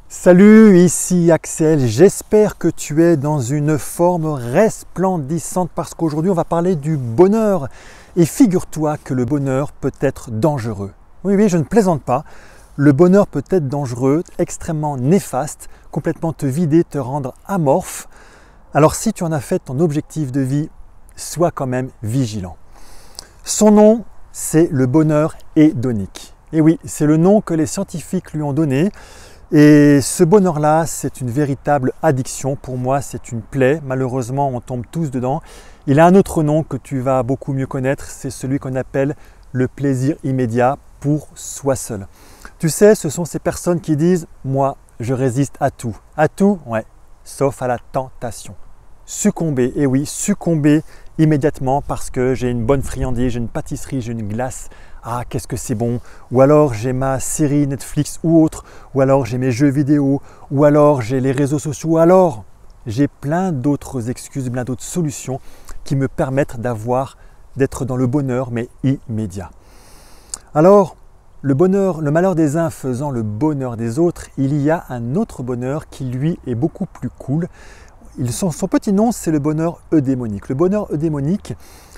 Salut, ici Axel, j'espère que tu es dans une forme resplendissante parce qu'aujourd'hui on va parler du bonheur. Et figure-toi que le bonheur peut être dangereux. Oui, je ne plaisante pas. Le bonheur peut être dangereux, extrêmement néfaste, complètement te vider, te rendre amorphe. Alors si tu en as fait ton objectif de vie, sois quand même vigilant. Son nom, c'est le bonheur hédonique. Et oui, c'est le nom que les scientifiques lui ont donné. Et ce bonheur-là, c'est une véritable addiction. Pour moi, c'est une plaie. Malheureusement, on tombe tous dedans. Il a un autre nom que tu vas beaucoup mieux connaître. C'est celui qu'on appelle le plaisir immédiat pour soi seul. Tu sais, ce sont ces personnes qui disent « Moi, je résiste à tout. » À tout, ouais, sauf à la tentation. Succomber, et oui, succomber immédiatement parce que j'ai une bonne friandise, j'ai une pâtisserie, j'ai une glace. Ah, qu'est-ce que c'est bon! Ou alors j'ai ma série Netflix ou autre, ou alors j'ai mes jeux vidéo, ou alors j'ai les réseaux sociaux, ou alors j'ai plein d'autres excuses, plein d'autres solutions qui me permettent d'être dans le bonheur, mais immédiat. Alors, le malheur des uns faisant le bonheur des autres, il y a un autre bonheur qui lui est beaucoup plus cool. Son petit nom, c'est le bonheur eudémonique. Le bonheur eudémonique,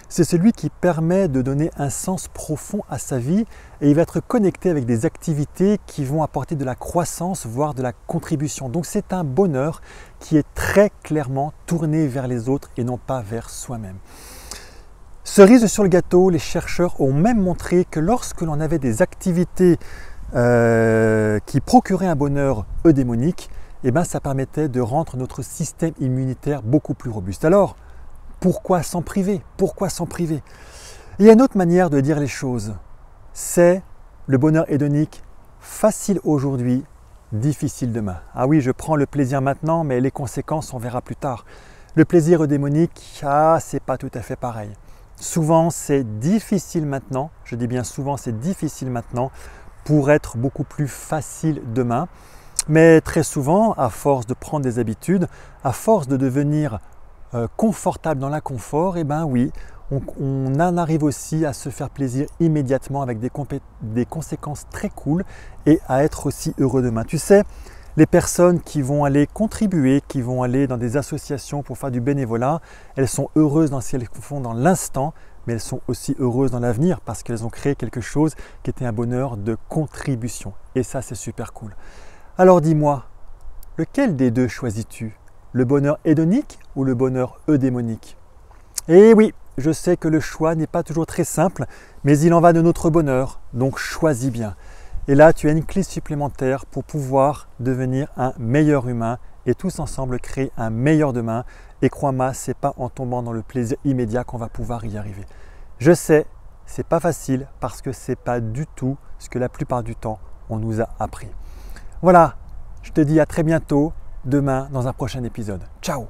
c'est celui qui permet de donner un sens profond à sa vie et il va être connecté avec des activités qui vont apporter de la croissance, voire de la contribution. Donc c'est un bonheur qui est très clairement tourné vers les autres et non pas vers soi-même. Cerise sur le gâteau, les chercheurs ont même montré que lorsque l'on avait des activités qui procuraient un bonheur eudémonique, ça permettait de rendre notre système immunitaire beaucoup plus robuste. Alors, pourquoi s'en priver? Pourquoi s'en priver? Il y a une autre manière de dire les choses. C'est le bonheur hédonique, facile aujourd'hui, difficile demain. Ah oui, je prends le plaisir maintenant, mais les conséquences, on verra plus tard. Le plaisir eudémonique, c'est pas tout à fait pareil. Souvent, c'est difficile maintenant, je dis bien souvent, c'est difficile maintenant pour être beaucoup plus facile demain. Mais très souvent, à force de prendre des habitudes, à force de devenir confortable dans l'inconfort, oui, on en arrive aussi à se faire plaisir immédiatement avec des conséquences très cool et à être aussi heureux demain. Tu sais, les personnes qui vont aller contribuer, qui vont aller dans des associations pour faire du bénévolat, elles sont heureuses dans ce qu'elles font dans l'instant, mais elles sont aussi heureuses dans l'avenir parce qu'elles ont créé quelque chose qui était un bonheur de contribution. Et ça, c'est super cool. Alors dis-moi, lequel des deux choisis-tu? Le bonheur hédonique ou le bonheur eudémonique? Eh oui, je sais que le choix n'est pas toujours très simple, mais il en va de notre bonheur, donc choisis bien. Et là, tu as une clé supplémentaire pour pouvoir devenir un meilleur humain et tous ensemble créer un meilleur demain. Et crois-moi, ce n'est pas en tombant dans le plaisir immédiat qu'on va pouvoir y arriver. Je sais, ce n'est pas facile parce que ce n'est pas du tout ce que la plupart du temps on nous a appris. Voilà, je te dis à très bientôt, demain dans un prochain épisode. Ciao!